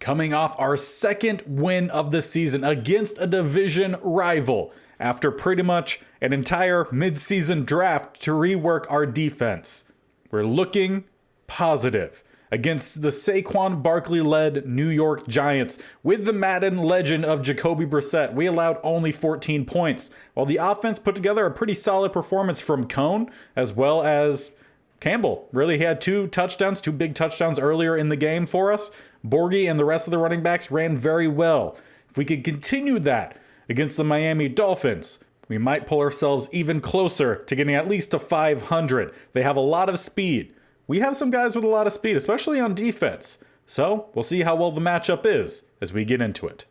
coming off our second win of the season against a division rival after pretty much an entire midseason draft to rework our defense. We're looking positive against the Saquon Barkley-led New York Giants. With the Madden legend of Jacoby Brissett, we allowed only 14 points, while the offense put together a pretty solid performance from Cone as well as Campbell. Really, he had two big touchdowns earlier in the game for us. Borghi and the rest of the running backs ran very well. If we could continue that against the Miami Dolphins, we might pull ourselves even closer to getting at least to 500. They have a lot of speed. We have some guys with a lot of speed, especially on defense. So we'll see how well the matchup is as we get into it.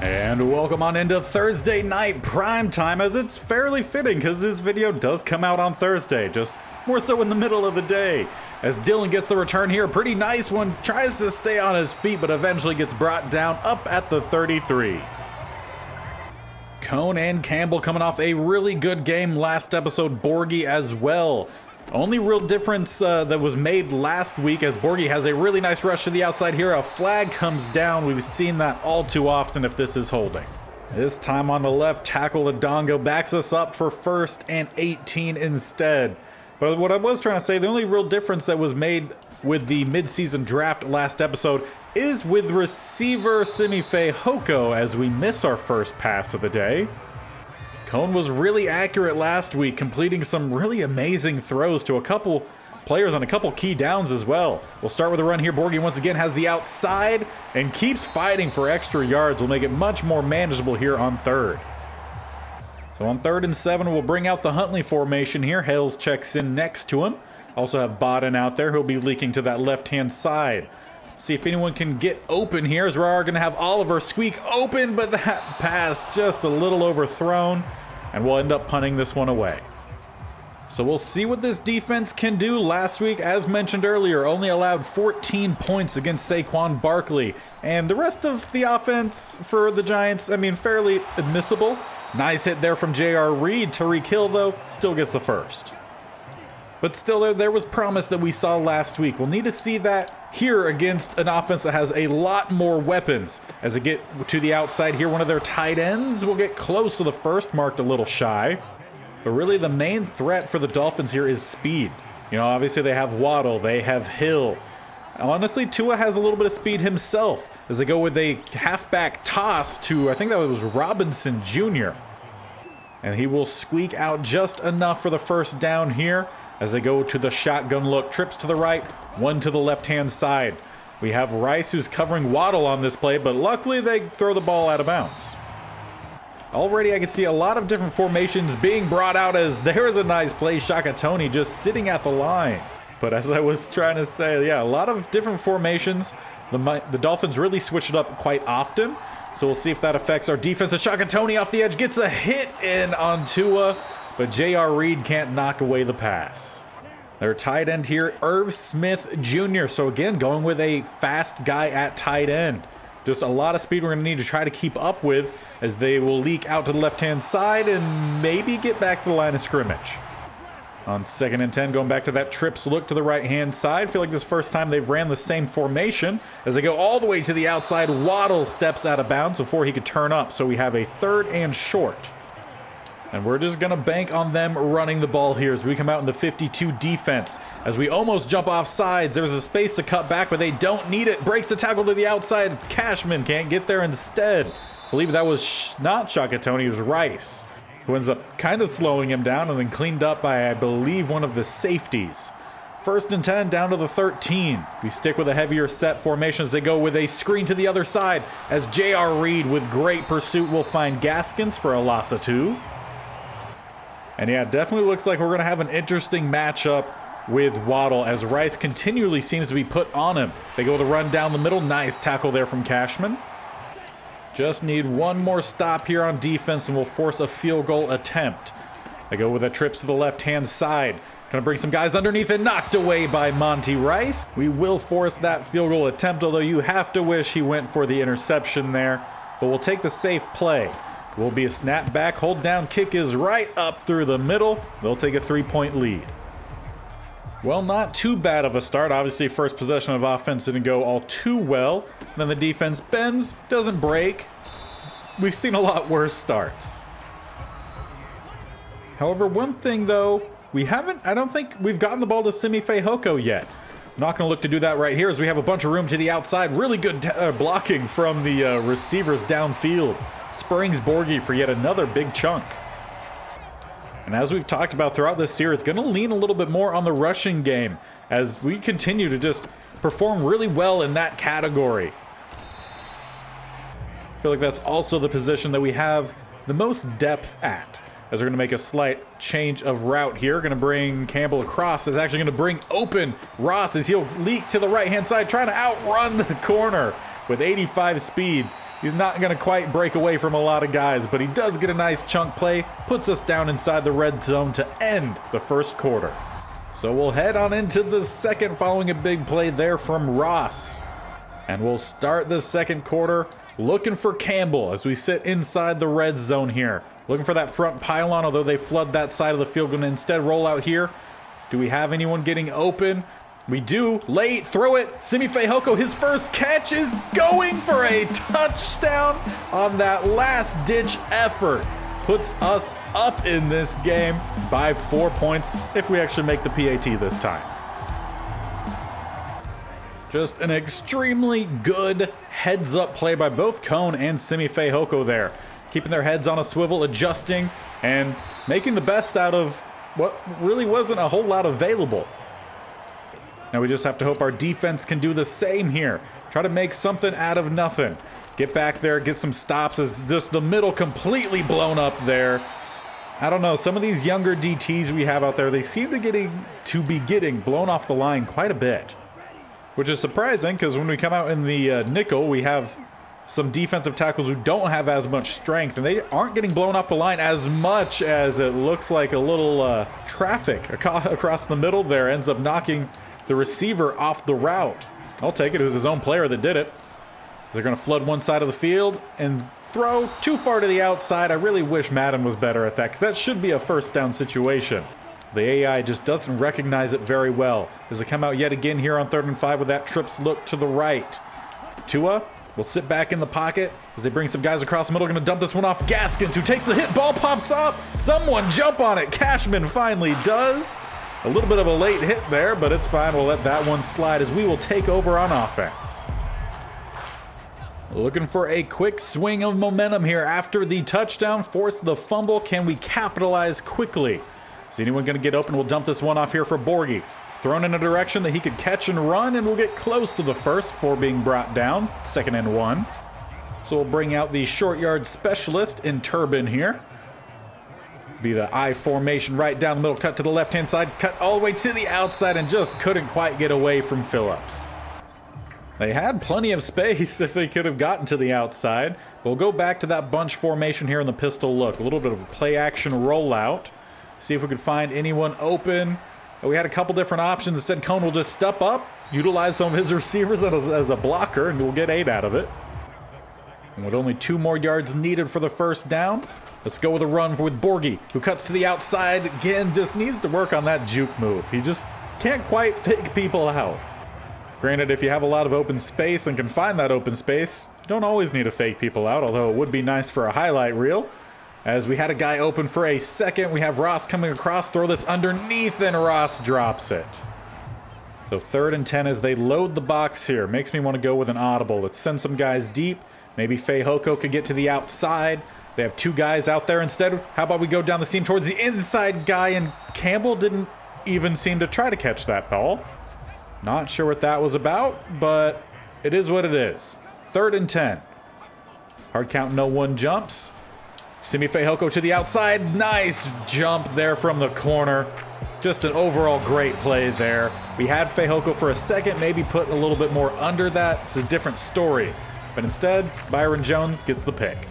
And welcome on into Thursday night prime time, as it's fairly fitting because this video does come out on Thursday, just more so in the middle of the day. As Dylan gets the return here, pretty nice one, tries to stay on his feet but eventually gets brought down up at the 33. Cone and Campbell coming off a really good game last episode, Borghi as well. Only real difference that was made last week, as Borghi has a really nice rush to the outside here. A flag comes down. We've seen that all too often if this is holding. This time on the left tackle, Adongo backs us up for 1st and 18 instead. But what I was trying to say, the only real difference that was made with the midseason draft last episode is with receiver Simife Hoko, as we miss our first pass of the day. Cone was really accurate last week, completing some really amazing throws to a couple players on a couple key downs as well. We'll start with a run here. Borghi once again has the outside and keeps fighting for extra yards. Will make it much more manageable here on 3rd. So on 3rd and 7, we'll bring out the Huntley formation here. Hales checks in next to him. Also have Bodden out there who'll be leaking to that left-hand side. See if anyone can get open here, as we are going to have Oliver squeak open, but that pass just a little overthrown, and we'll end up punting this one away. So we'll see what this defense can do. Last week, as mentioned earlier, only allowed 14 points against Saquon Barkley, and the rest of the offense for the Giants, I mean, fairly admissible. Nice hit there from J.R. Reed. Tyreek Hill, though, still gets the first. But still, there was promise that we saw last week. We'll need to see that here against an offense that has a lot more weapons. As they get to the outside here, one of their tight ends will get close to the first, marked a little shy. But really the main threat for the Dolphins here is speed. You know, obviously they have Waddle, they have Hill. Honestly, Tua has a little bit of speed himself as they go with a halfback toss to, I think that was Robinson Jr. And he will squeak out just enough for the first down here as they go to the shotgun look. Trips to the right, one to the left-hand side. We have Rice who's covering Waddle on this play, but luckily they throw the ball out of bounds. Already I can see a lot of different formations being brought out, as there is a nice play. Shaka Toney just sitting at the line. But as I was trying to say, yeah, a lot of different formations. The Dolphins really switch it up quite often. So we'll see if that affects our defense. Shaka Toney off the edge gets a hit in on Tua, but J.R. Reed can't knock away the pass. Their tight end here, Irv Smith Jr. So again, going with a fast guy at tight end. Just a lot of speed we're going to need to try to keep up with, as they will leak out to the left-hand side and maybe get back to the line of scrimmage. On 2nd and 10, going back to that trips look to the right-hand side. I feel like this first time they've ran the same formation. As they go all the way to the outside, Waddle steps out of bounds before he could turn up. So we have a 3rd and short. And we're just going to bank on them running the ball here as we come out in the 52 defense. As we almost jump off sides, there's a space to cut back, but they don't need it. Breaks the tackle to the outside. Cashman can't get there instead. I believe that was not Shaka Toney, it was Rice, who ends up kind of slowing him down and then cleaned up by, I believe, one of the safeties. 1st and 10, down to the 13. We stick with a heavier set formation as they go with a screen to the other side, as J.R. Reed with great pursuit will find Gaskins for a loss of 2. And yeah, it definitely looks like we're going to have an interesting matchup with Waddle, as Rice continually seems to be put on him. They go with a run down the middle. Nice tackle there from Cashman. Just need one more stop here on defense and we'll force a field goal attempt. They go with the trips to the left-hand side. Gonna bring some guys underneath and knocked away by Monty Rice. We will force that field goal attempt, although you have to wish he went for the interception there. But we'll take the safe play. Will be a snap back, hold down, kick is right up through the middle. They'll take a 3-point lead. Well, not too bad of a start. Obviously, first possession of offense didn't go all too well. Then the defense bends, doesn't break. We've seen a lot worse starts. However, one thing though, I don't think we've gotten the ball to Simi Fehoko yet. I'm not going to look to do that right here as we have a bunch of room to the outside. Really good blocking from the receivers downfield. Springs Borgie for yet another big chunk. And as we've talked about throughout this series, going to lean a little bit more on the rushing game as we continue to just perform really well in that category. I feel like that's also the position that we have the most depth at. As we're going to make a slight change of route here. Going to bring Campbell across. Is actually going to bring open Ross as he'll leak to the right-hand side, trying to outrun the corner with 85 speed. He's not going to quite break away from a lot of guys, but he does get a nice chunk play. Puts us down inside the red zone to end the first quarter. So we'll head on into the second following a big play there from Ross. And we'll start the second quarter looking for Campbell as we sit inside the red zone here. Looking for that front pylon, although they flood that side of the field. Going to instead roll out here. Do we have anyone getting open? We do. Late, throw it. Simi Fehoko, his first catch is going for a touchdown on that last-ditch effort. Puts us up in this game by 4 points if we actually make the PAT this time. Just an extremely good heads-up play by both Cone and Simi Fehoko there. Keeping their heads on a swivel, adjusting, and making the best out of what really wasn't a whole lot available. Now we just have to hope our defense can do the same here. Try to make something out of nothing. Get back there, get some stops as just the middle completely blown up there. I don't know, some of these younger DTs we have out there, they seem to be getting blown off the line quite a bit. Which is surprising because when we come out in the nickel, we have some defensive tackles who don't have as much strength, and they aren't getting blown off the line as much as it looks like a little traffic across the middle there ends up knocking the receiver off the route. I'll take it. It was his own player that did it. They're going to flood one side of the field and throw too far to the outside. I really wish Madden was better at that because that should be a first down situation. The AI just doesn't recognize it very well as they come out yet again here on 3rd and 5 with that trips look to the right. Tua will sit back in the pocket as they bring some guys across the middle. Going to dump this one off Gaskins, who takes the hit. Ball pops up. Someone jump on it. Cashman finally does. A little bit of a late hit there, but it's fine. We'll let that one slide as we will take over on offense. Looking for a quick swing of momentum here after the touchdown. Force the fumble. Can we capitalize quickly? Is anyone going to get open? We'll dump this one off here for Borgie. Thrown in a direction that he could catch and run, and we'll get close to the first before being brought down. 2nd and 1. So we'll bring out the short yard specialist in Turbin here. Be the I formation right down the middle, cut to the left-hand side, cut all the way to the outside, and just couldn't quite get away from Phillips. They had plenty of space if they could have gotten to the outside. We'll go back to that bunch formation here in the pistol look. A little bit of a play-action rollout. See if we could find anyone open. We had a couple different options. Instead, Cone will just step up, utilize some of his receivers as a blocker, and we'll get 8 out of it. And with only 2 more yards needed for the first down, let's go with a run with Borgie, who cuts to the outside. Again, just needs to work on that juke move. He just can't quite fake people out. Granted, if you have a lot of open space and can find that open space, you don't always need to fake people out, although it would be nice for a highlight reel. As we had a guy open for a second, we have Ross coming across, throw this underneath, and Ross drops it. So 3rd and 10 as they load the box here. Makes me want to go with an audible. Let's send some guys deep. Maybe Fehoko could get to the outside. They have 2 guys out there instead. How about we go down the seam towards the inside guy, and Campbell didn't even seem to try to catch that ball. Not sure what that was about, but it is what it is. 3rd and 10. Hard count, no one jumps. Simi Fehoko to the outside. Nice jump there from the corner. Just an overall great play there. We had Fehoko for a second, maybe put a little bit more under that. It's a different story. But instead, Byron Jones gets the pick.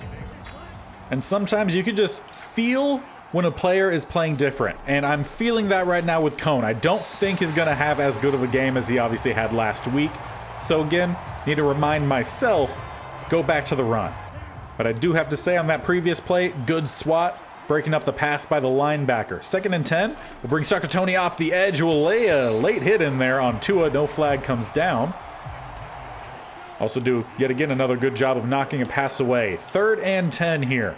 And sometimes you can just feel when a player is playing different, and I'm feeling that right now with Cone. I don't think he's going to have as good of a game as he obviously had last week. So again, need to remind myself, go back to the run. But I do have to say on that previous play, good swat, breaking up the pass by the linebacker. 2nd and 10, we'll bring Sakatoni off the edge. We'll lay a late hit in there on Tua. No flag comes down. Also do, yet again, another good job of knocking a pass away. 3rd and 10 here.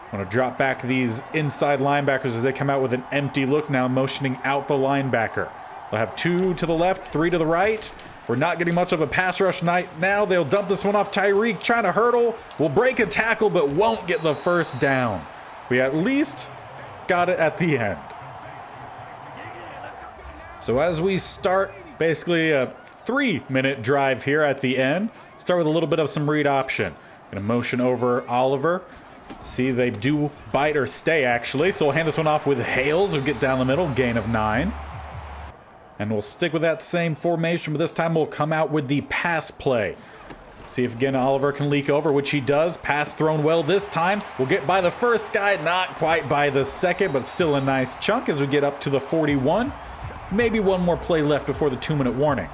I'm going to drop back these inside linebackers as they come out with an empty look now, motioning out the linebacker. They'll have 2 to the left, 3 to the right. We're not getting much of a pass rush night now. They'll dump this one off. Tyreek trying to hurdle. Will break a tackle, but won't get the first down. We at least got it at the end. So as we start basically a 3-minute drive here at the end, start with a little bit of some read option. Gonna motion over Oliver. See, they do bite or stay actually. So we'll hand this one off with Hales. We'll get down the middle, gain of 9. And we'll stick with that same formation, but this time we'll come out with the pass play. See if again Oliver can leak over, which he does. Pass thrown well this time. We'll get by the first guy, not quite by the second, but still a nice chunk as we get up to the 41. Maybe one more play left before the 2-minute warning.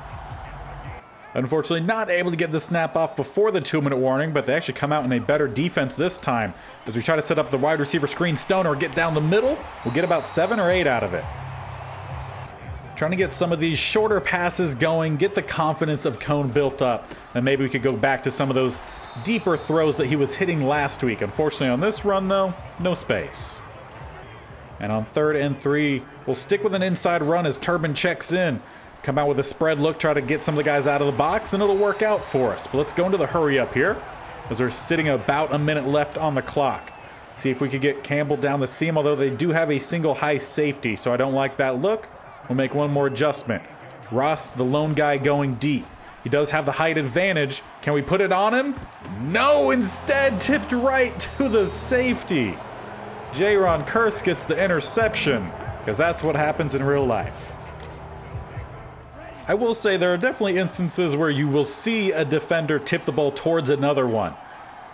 Unfortunately, not able to get the snap off before the 2-minute warning, but they actually come out in a better defense this time. As we try to set up the wide receiver screen, Stoner get down the middle. We'll get about 7 or 8 out of it. Trying to get some of these shorter passes going, get the confidence of Cone built up, and maybe we could go back to some of those deeper throws that he was hitting last week. Unfortunately, on this run, though, no space. And on 3rd and 3, we'll stick with an inside run as Turbin checks in. Come out with a spread look, try to get some of the guys out of the box, and it'll work out for us. But let's go into the hurry up here, as we're sitting about a minute left on the clock. See if we could get Campbell down the seam, although they do have a single high safety, so I don't like that look. We'll make one more adjustment. Ross, the lone guy, going deep. He does have the height advantage. Can we put it on him? No, instead tipped right to the safety. Jaron Kearse gets the interception, because that's what happens in real life. I will say there are definitely instances where you will see a defender tip the ball towards another one.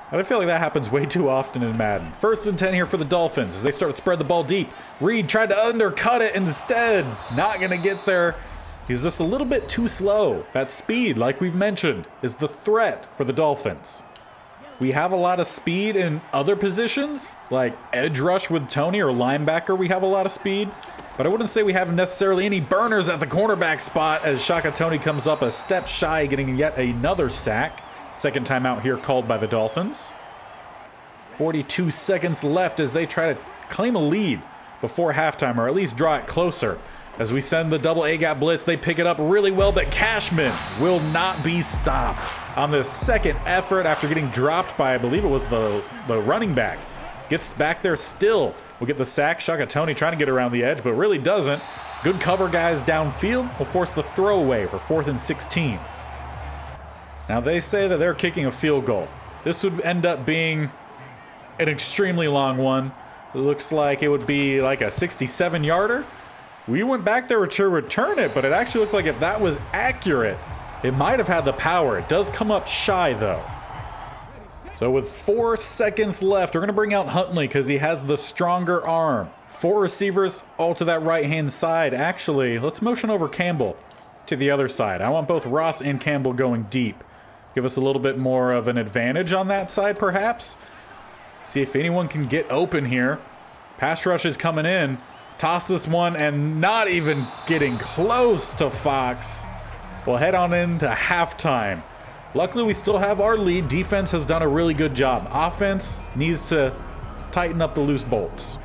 But I feel like that happens way too often in Madden. 1st and 10 here for the Dolphins as they start to spread the ball deep. Reed tried to undercut it instead. Not going to get there. He's just a little bit too slow. That speed, like we've mentioned, is the threat for the Dolphins. We have a lot of speed in other positions, like edge rush with Tony or linebacker, we have a lot of speed. But I wouldn't say we have necessarily any burners at the cornerback spot as Shaka Tony comes up a step shy, getting yet another sack. 2nd timeout here called by the Dolphins. 42 seconds left as they try to claim a lead before halftime, or at least draw it closer. As we send the double A-gap blitz, they pick it up really well, but Cashman will not be stopped on the 2nd effort after getting dropped by, I believe it was the running back. Gets back there still. We'll get the sack. Shaka Tony trying to get around the edge, but really doesn't. Good cover guys downfield will force the throwaway for 4th and 16. Now they say that they're kicking a field goal. This would end up being an extremely long one. It looks like it would be like a 67-yarder. We went back there to return it, but it actually looked like if that was accurate, it might have had the power. It does come up shy though. So with 4 seconds left, we're going to bring out Huntley because he has the stronger arm. 4 receivers all to that right-hand side. Actually, let's motion over Campbell to the other side. I want both Ross and Campbell going deep. Give us a little bit more of an advantage on that side, perhaps. See if anyone can get open here. Pass rush is coming in. Toss this one and not even getting close to Fox. We'll head on into halftime. Luckily, we still have our lead. Defense has done a really good job. Offense needs to tighten up the loose bolts.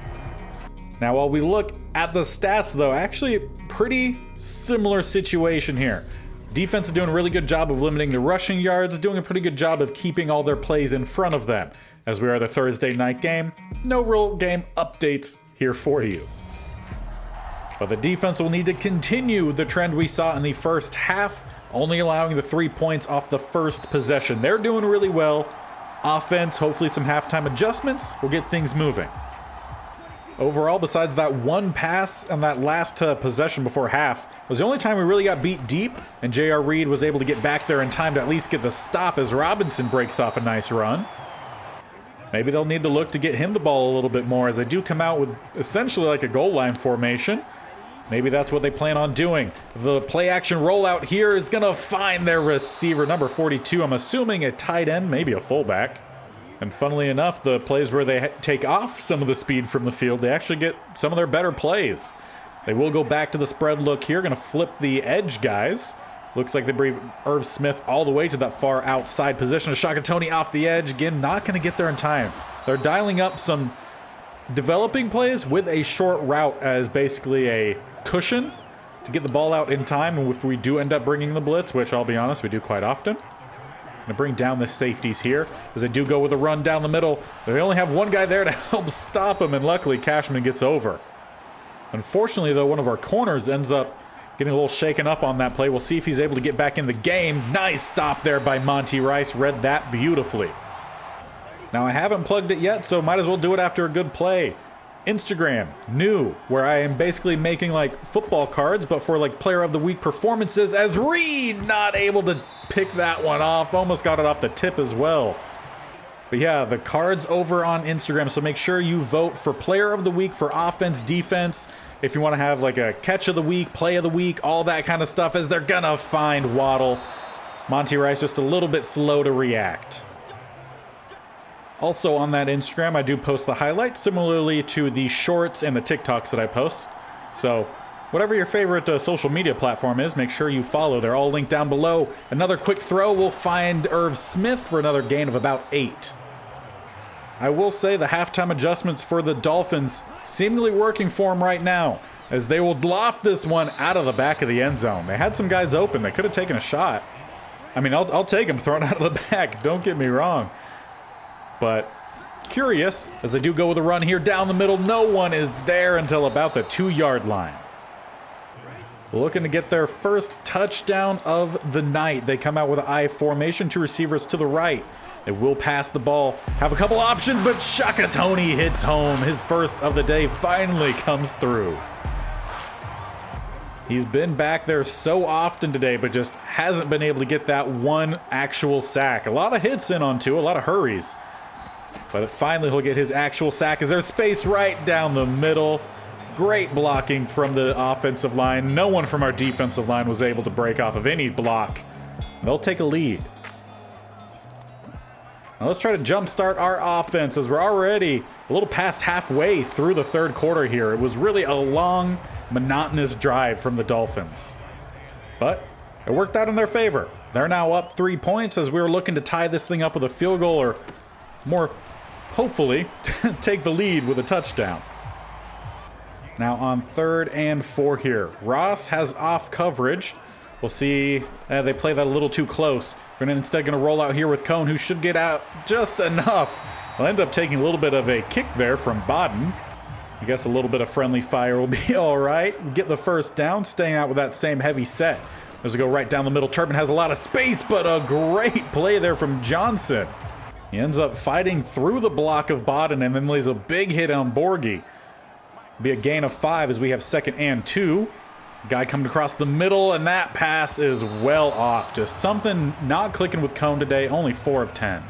Now, while we look at the stats, though, actually a pretty similar situation here. Defense is doing a really good job of limiting the rushing yards, doing a pretty good job of keeping all their plays in front of them. As we are the Thursday night game, no real game updates here for you. But the defense will need to continue the trend we saw in the first half, only allowing the 3 points off the first possession. They're doing really well. Offense, hopefully some halftime adjustments will get things moving. Overall, besides that one pass and that last possession before half, was the only time we really got beat deep, and J.R. Reed was able to get back there in time to at least get the stop as Robinson breaks off a nice run. Maybe they'll need to look to get him the ball a little bit more as they do come out with essentially like a goal line formation. Maybe that's what they plan on doing. The play action rollout here is going to find their receiver, number 42. I'm assuming a tight end, maybe a fullback. And funnily enough, the plays where they take off some of the speed from the field, they actually get some of their better plays. They will go back to the spread look here, going to flip the edge guys. Looks like they bring Irv Smith all the way to that far outside position. Shakatoni off the edge. Again, not going to get there in time. They're dialing up some developing plays with a short route as basically a cushion to get the ball out in time. And if we do end up bringing the blitz, which I'll be honest, we do quite often, going to bring down the safeties here as they do go with a run down the middle. They only have one guy there to help stop him, and luckily Cashman gets over. Unfortunately, though, one of our corners ends up getting a little shaken up on that play. We'll see if he's able to get back in the game. Nice stop there by Monty Rice. Read that beautifully. Now, I haven't plugged it yet, so might as well do it after a good play. Instagram, new, where I am basically making like football cards, but for like player of the week performances, as Reed not able to pick that one off. Almost got it off the tip as well. But yeah, the cards over on Instagram, so make sure you vote for player of the week for offense, defense. If you want to have like a catch of the week, play of the week, all that kind of stuff, as they're gonna find Waddle. Monty Rice just a little bit slow to react. Also on that Instagram, I do post the highlights similarly to the shorts and the TikToks that I post. So whatever your favorite social media platform is, make sure you follow. They're all linked down below. Another quick throw will find Irv Smith for another gain of about 8. I will say the halftime adjustments for the Dolphins seemingly working for them right now, as they will loft this one out of the back of the end zone. They had some guys open. They could have taken a shot. I mean, I'll take them thrown out of the back. Don't get me wrong. But curious, as they do go with a run here down the middle. No one is there until about the 2-yard line. Looking to get their first touchdown of the night. They come out with an I formation, 2 receivers to the right. They will pass the ball, have a couple options, but Shakatoni hits home. His first of the day finally comes through. He's been back there so often today, but just hasn't been able to get that one actual sack. A lot of hits in on 2, a lot of hurries. But finally he'll get his actual sack as there's space right down the middle. Great blocking from the offensive line. No one from our defensive line was able to break off of any block. They'll take a lead. Now let's try to jumpstart our offense as we're already a little past halfway through the third quarter here. It was really a long, monotonous drive from the Dolphins. But it worked out in their favor. They're now up 3 points as we were looking to tie this thing up with a field goal, or more hopefully take the lead with a touchdown. Now on 3rd and 4 here. Ross has off coverage. We'll see. They play that a little too close. We're instead going to roll out here with Cone, who should get out just enough. We'll end up taking a little bit of a kick there from Bodden. I guess a little bit of friendly fire will be all right. Get the first down, staying out with that same heavy set. As we go right down the middle, Turpin has a lot of space, but a great play there from Johnson. He ends up fighting through the block of Bodden and then lays a big hit on Borgie. Be a gain of 5 as we have 2nd and 2. Guy coming across the middle, and that pass is well off. Just something not clicking with Cone today, only 4 of 10.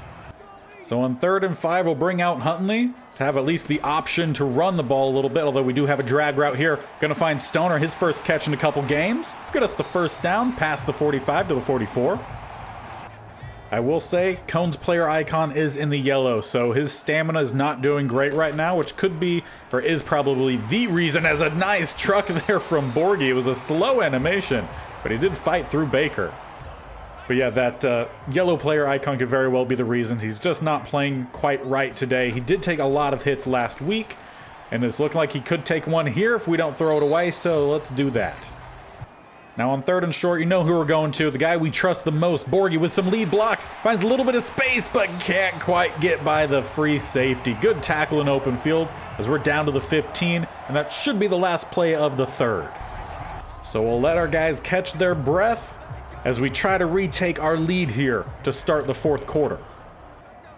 So on 3rd and 5, we'll bring out Huntley to have at least the option to run the ball a little bit, although we do have a drag route here. Going to find Stoner, his first catch in a couple games. Get us the first down, past the 45 to the 44. I will say, Cone's player icon is in the yellow, so his stamina is not doing great right now, which could be, or is probably the reason, as a nice truck there from Borgie. It was a slow animation, but he did fight through Baker. But yeah, that yellow player icon could very well be the reason. He's just not playing quite right today. He did take a lot of hits last week, and it's looking like he could take one here if we don't throw it away, so let's do that. Now on 3rd and short, you know who we're going to. The guy we trust the most, Borgie, with some lead blocks. Finds a little bit of space, but can't quite get by the free safety. Good tackle in open field as we're down to the 15, and that should be the last play of the 3rd. So we'll let our guys catch their breath as we try to retake our lead here to start the 4th quarter.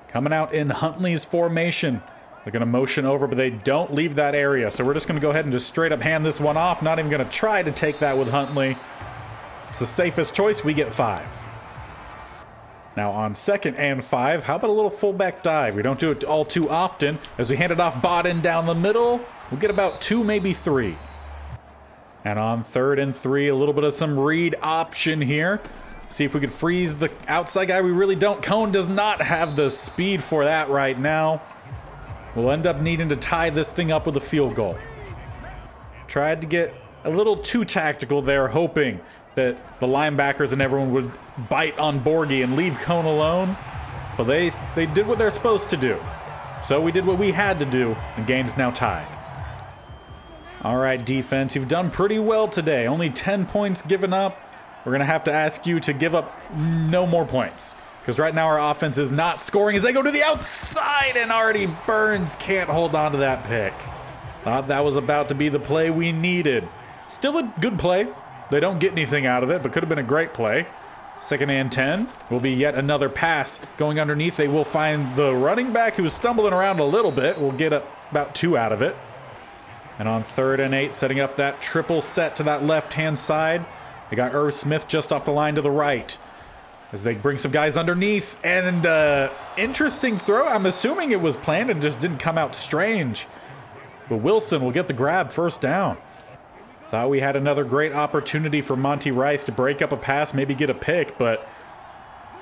Coming out in Huntley's formation. They're going to motion over, but they don't leave that area. So we're just going to go ahead and just straight up hand this one off. Not even going to try to take that with Huntley. It's the safest choice. We get 5. Now on 2nd and 5, how about a little fullback dive? We don't do it all too often. As we hand it off Bodden down the middle, we'll get about 2, maybe 3. And on 3rd and 3, a little bit of some read option here. See if we could freeze the outside guy. We really don't. Cone does not have the speed for that right now. We'll end up needing to tie this thing up with a field goal. Tried to get a little too tactical there, hoping that the linebackers and everyone would bite on Borgie and leave Cone alone. But they did what they're supposed to do. So we did what we had to do, and game's now tied. All right, defense, you've done pretty well today. Only 10 points given up. We're going to have to ask you to give up no more points. Because right now our offense is not scoring as they go to the outside, and already Burns can't hold on to that pick. Thought that was about to be the play we needed. Still a good play. They don't get anything out of it, but could have been a great play. 2nd and 10 will be yet another pass going underneath. They will find the running back who was stumbling around a little bit. We'll get about 2 out of it. And on 3rd and 8, setting up that triple set to that left-hand side. They got Irv Smith just off the line to the right. As they bring some guys underneath. And interesting throw. I'm assuming it was planned and just didn't come out strange. But Wilson will get the grab, first down. Thought we had another great opportunity for Monty Rice to break up a pass, maybe get a pick, but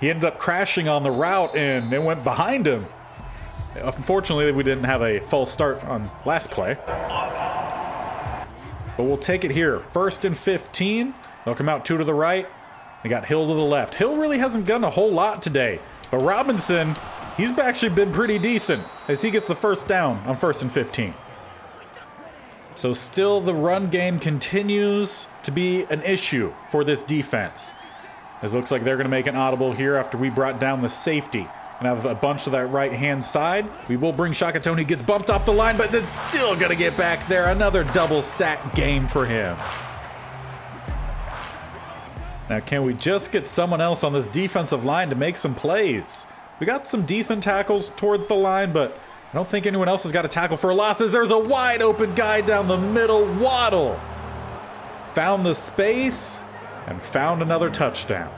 he ended up crashing on the route and it went behind him. Unfortunately, we didn't have a false start on last play. But we'll take it here. 1st and 15. They'll come out 2 to the right. They got Hill to the left. Hill really hasn't done a whole lot today, but Robinson, he's actually been pretty decent as he gets the first down on 1st and 15. So still the run game continues to be an issue for this defense. It looks like they're going to make an audible here after we brought down the safety and have a bunch to that right-hand side. We will bring Shakatoni, gets bumped off the line, but then still going to get back there. Another double sack game for him. Now, can we just get someone else on this defensive line to make some plays? We got some decent tackles towards the line, but I don't think anyone else has got a tackle for losses. There's a wide open guy down the middle. Waddle found the space and found another touchdown.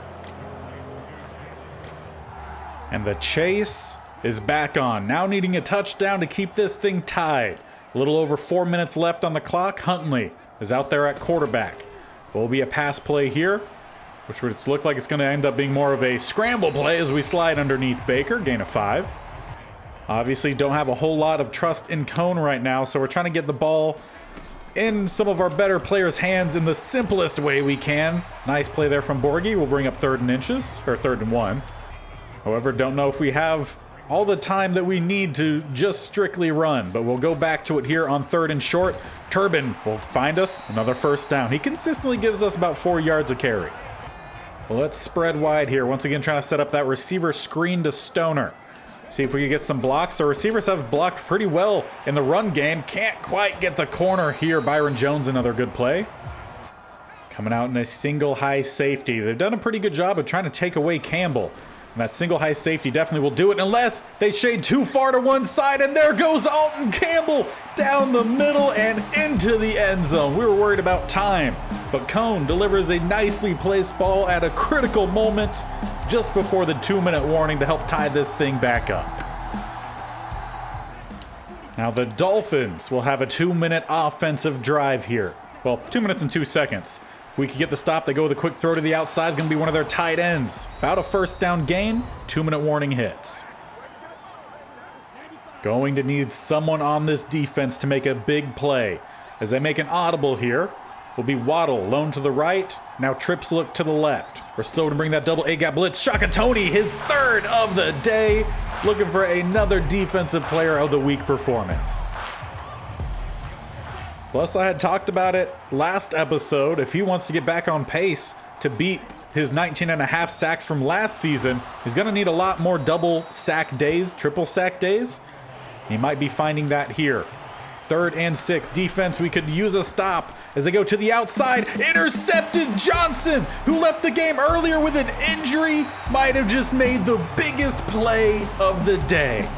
And the chase is back on. Now needing a touchdown to keep this thing tied. A little over 4 minutes left on the clock. Huntley is out there at quarterback. Will be a pass play here, which would look like it's going to end up being more of a scramble play as we slide underneath Baker. Gain of 5. Obviously don't have a whole lot of trust in Cone right now, so we're trying to get the ball in some of our better players' hands in the simplest way we can. Nice play there from Borgie. We'll bring up 3rd and inches, or 3rd and 1. However, don't know if we have all the time that we need to just strictly run, but we'll go back to it here on 3rd and short. Turbin will find us another first down. He consistently gives us about 4 yards a carry. Well, let's spread wide here. Once again, trying to set up that receiver screen to Stoner. See if we can get some blocks. Our receivers have blocked pretty well in the run game. Can't quite get the corner here. Byron Jones, another good play. Coming out in a single high safety. They've done a pretty good job of trying to take away Campbell. And that single high safety definitely will do it unless they shade too far to one side. And there goes Alton Campbell down the middle and into the end zone. We were worried about time, but Cone delivers a nicely placed ball at a critical moment just before the 2-minute warning to help tie this thing back up. Now the Dolphins will have a 2-minute offensive drive here. Well, 2 minutes and 2 seconds. If we could get the stop, they go with a quick throw to the outside. It's going to be one of their tight ends. About a first down gain. 2-minute warning hits. Going to need someone on this defense to make a big play. As they make an audible here, will be Waddle, lone to the right. Now trips look to the left. We're still going to bring that double A-gap blitz. Shakatoni, his 3rd of the day. Looking for another defensive player of the week performance. Plus, I had talked about it last episode. If he wants to get back on pace to beat his 19.5 sacks from last season, he's going to need a lot more double sack days, triple sack days. He might be finding that here. 3rd and 6. Defense, we could use a stop as they go to the outside. Intercepted Johnson, who left the game earlier with an injury, might have just made the biggest play of the day.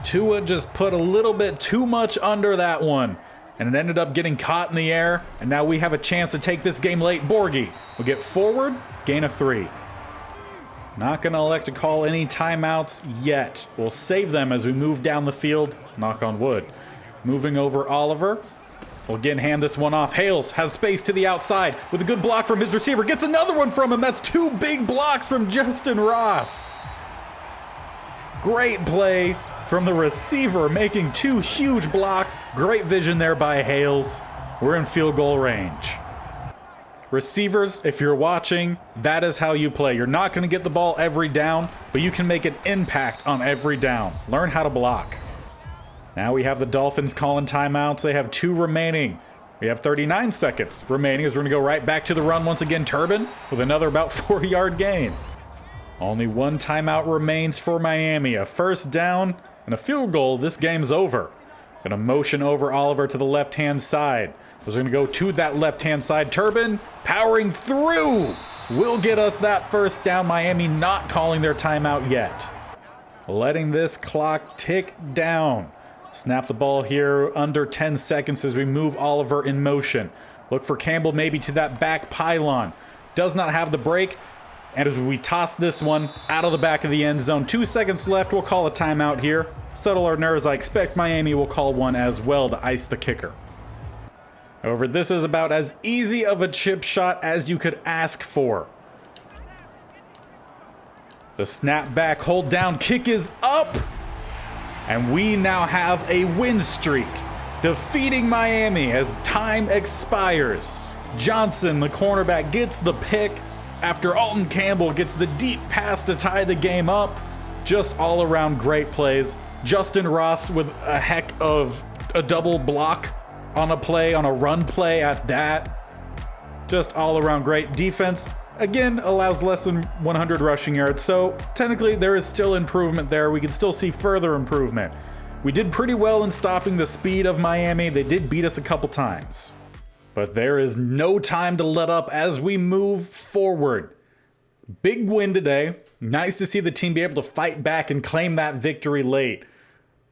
Tua just put a little bit too much under that one. and it ended up getting caught in the air, and now we have a chance to take this game late. Borgie will get forward, gain of 3. Not gonna elect to call any timeouts yet. We'll save them as we move down the field, knock on wood. Moving over Oliver. We'll again hand this one off. Hales has space to the outside with a good block from his receiver. Gets another one from him. That's 2 big blocks from Justin Ross. Great play from the receiver, making 2 huge blocks. Great vision there by Hales. We're in field goal range. Receivers, if you're watching, that is how you play. You're not going to get the ball every down, but you can make an impact on every down. Learn how to block. Now we have the Dolphins calling timeouts. They have 2 remaining. We have 39 seconds remaining as we're going to go right back to the run once again. Turbin with another about 4-yard gain. Only 1 timeout remains for Miami. A first down and a field goal. This game's over. Going to motion over Oliver to the left-hand side. We're going to go to that left-hand side. Turbin powering through will get us that first down. Miami not calling their timeout yet. Letting this clock tick down. Snap the ball here under 10 seconds as we move Oliver in motion. Look for Campbell maybe to that back pylon. Does not have the break. And as we toss this one out of the back of the end zone, 2 seconds left, we'll call a timeout here. Settle our nerves. I expect Miami will call one as well to ice the kicker. However, this is about as easy of a chip shot as you could ask for. The snap back, hold down, kick is up. And we now have a win streak, defeating Miami as time expires. Johnson, the cornerback, gets the pick after Alton Campbell gets the deep pass to tie the game up. Just all around great plays. Justin Ross with a heck of a double block on a play, on a run play at that. Just all around great defense. Again, allows less than 100 rushing yards, so technically there is still improvement there. We can still see further improvement. We did pretty well in stopping the speed of Miami. They did beat us a couple times. But there is no time to let up as we move forward. Big win today. Nice to see the team be able to fight back and claim that victory late.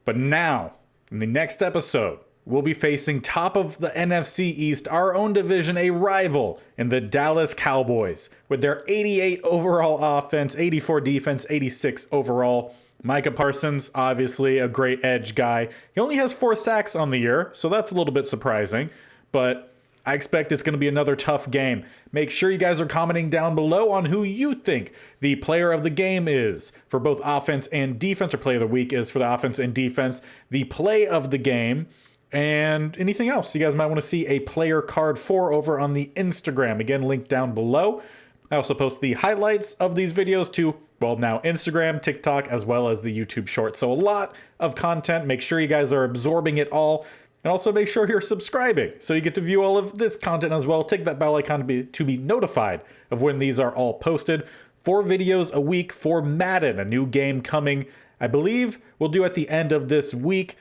But now, in the next episode, we'll be facing top of the NFC East, our own division, a rival in the Dallas Cowboys. With their 88 overall offense, 84 defense, 86 overall. Micah Parsons, obviously a great edge guy. He only has 4 sacks on the year, so that's a little bit surprising. But I expect it's going to be another tough game. Make sure you guys are commenting down below on who you think the player of the game is for both offense and defense, or player of the week is for the offense and defense. The play of the game. And anything else you guys might want to see a player card for over on the Instagram. Again, linked down below. I also post the highlights of these videos to, well, now Instagram, TikTok, as well as the YouTube Shorts. So a lot of content. Make sure you guys are absorbing it all. And also make sure you're subscribing so you get to view all of this content as well. Take that bell icon to be notified of when these are all posted. 4 videos a week for Madden, a new game coming, I believe we'll do at the end of this week.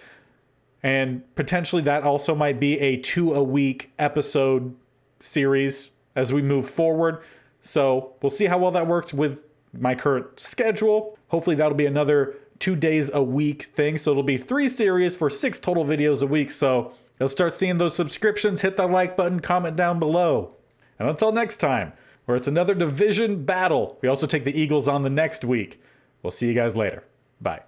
And potentially that also might be a 2-a-week episode series as we move forward. So we'll see how well that works with my current schedule. Hopefully that'll be another 2 days a week thing. So it'll be 3 series for 6 total videos a week. So you'll start seeing those subscriptions. Hit that like button, comment down below. And until next time, where it's another division battle. We also take the Eagles on the next week. We'll see you guys later. Bye.